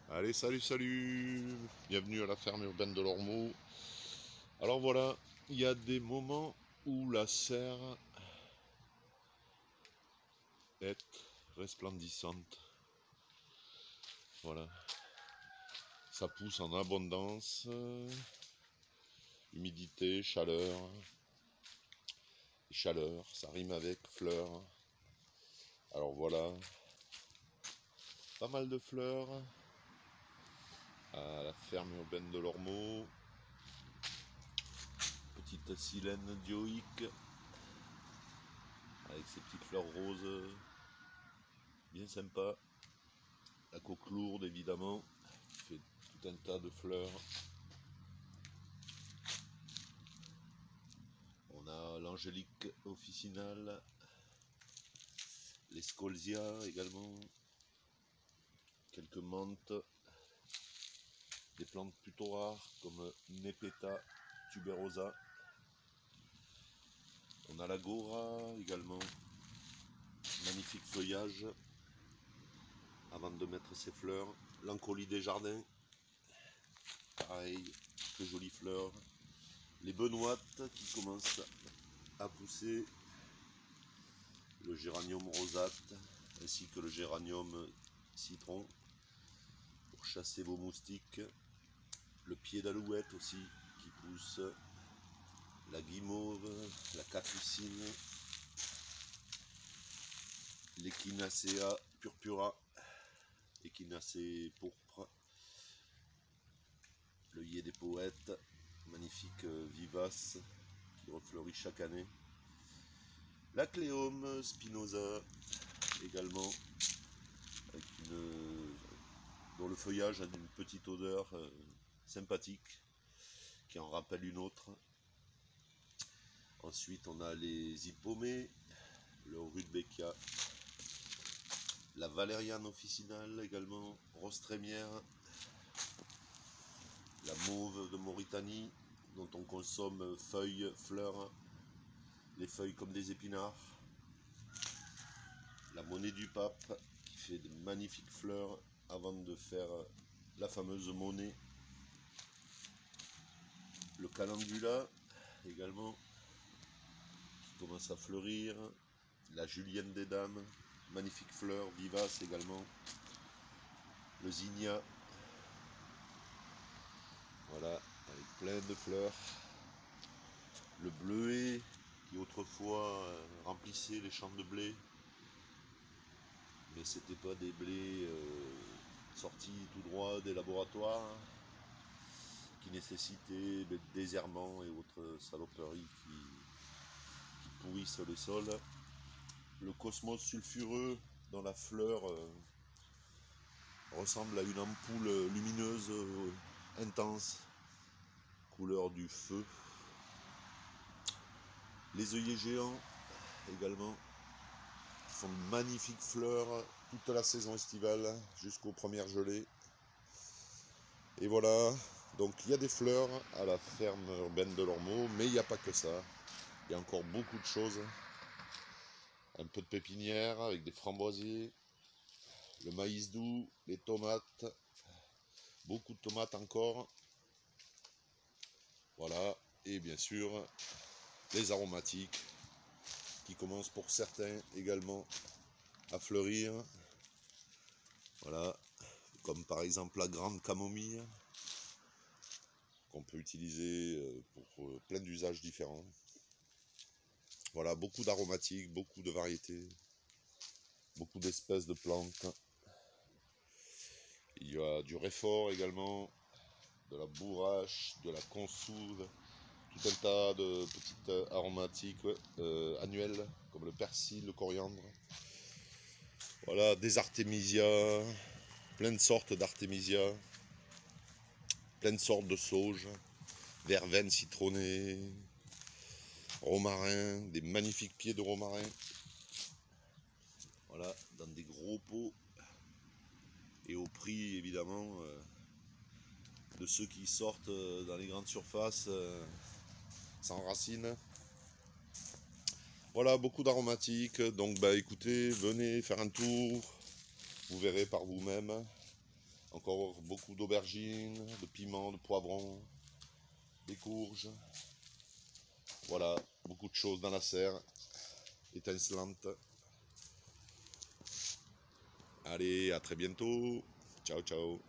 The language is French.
Allez, salut, salut! Bienvenue à la ferme urbaine de l'Ormeau. Alors voilà, il y a des moments où la serre est resplendissante. Voilà, ça pousse en abondance, humidité, chaleur. Chaleur, ça rime avec fleurs. Alors voilà, pas mal de fleurs à la ferme urbaine de l'Ormeau. Petite silène dioïque avec ses petites fleurs roses, bien sympa. La coque lourde évidemment, qui fait tout un tas de fleurs. On a l'angélique officinale, les scolzia également, quelques menthes, des plantes plutôt rares comme Nepeta tuberosa. On a la gora également, magnifique feuillage avant de mettre ses fleurs. L'encolie des jardins, pareil, que jolies fleurs. Les benoîtes qui commencent à pousser, le géranium rosate ainsi que le géranium citron pour chasser vos moustiques. Le pied d'alouette aussi qui pousse, la guimauve, la capucine, l'Echinacea purpura, Echinacée pourpre, l'œillet des poètes, magnifique vivace qui refleurit chaque année. La cléome spinosa également, avec dont le feuillage a une petite odeur sympathique qui en rappelle une autre. Ensuite on a les hippomées, le rudbeckia, la valériane officinale également, rose trémière, la mauve de Mauritanie dont on consomme feuilles, fleurs, les feuilles comme des épinards, la monnaie du pape qui fait de magnifiques fleurs avant de faire la fameuse monnaie, le calendula également qui commence à fleurir, la julienne des dames, magnifique fleur vivace également, le zinnia, voilà, avec plein de fleurs, le bleuet qui autrefois remplissait les champs de blé, mais c'était pas des blés sortis tout droit des laboratoires qui nécessitaient des désherbants et autres saloperies qui pourrissent le sol. Le cosmos sulfureux dont la fleur ressemble à une ampoule lumineuse intense, couleur du feu. Les œillets géants également, qui font de magnifiques fleurs toute la saison estivale jusqu'aux premières gelées. Et voilà, donc il y a des fleurs à la ferme urbaine de l'Ormeau, mais il n'y a pas que ça. Il y a encore beaucoup de choses. Un peu de pépinière avec des framboisiers, le maïs doux, les tomates, beaucoup de tomates encore. Voilà, et bien sûr les aromatiques qui commencent pour certains également à fleurir. Voilà, comme par exemple la grande camomille qu'on peut utiliser pour plein d'usages différents. Voilà, beaucoup d'aromatiques, beaucoup de variétés, beaucoup d'espèces de plantes. Il y a du réfort également, de la bourrache, de la consoude, tout un tas de petites aromatiques annuelles, comme le persil, le coriandre. Voilà, des artémisias, plein de sortes d'artémisias, plein de sortes de sauge, verveine citronnée, romarin, des magnifiques pieds de romarin. Voilà, dans des gros pots et au prix évidemment de ceux qui sortent dans les grandes surfaces sans racines. Voilà, beaucoup d'aromatiques, donc bah écoutez, venez faire un tour, vous verrez par vous-même. Encore beaucoup d'aubergines, de piments, de poivrons, des courges. Voilà, beaucoup de choses dans la serre, étincelante. Allez, à très bientôt. Ciao, ciao.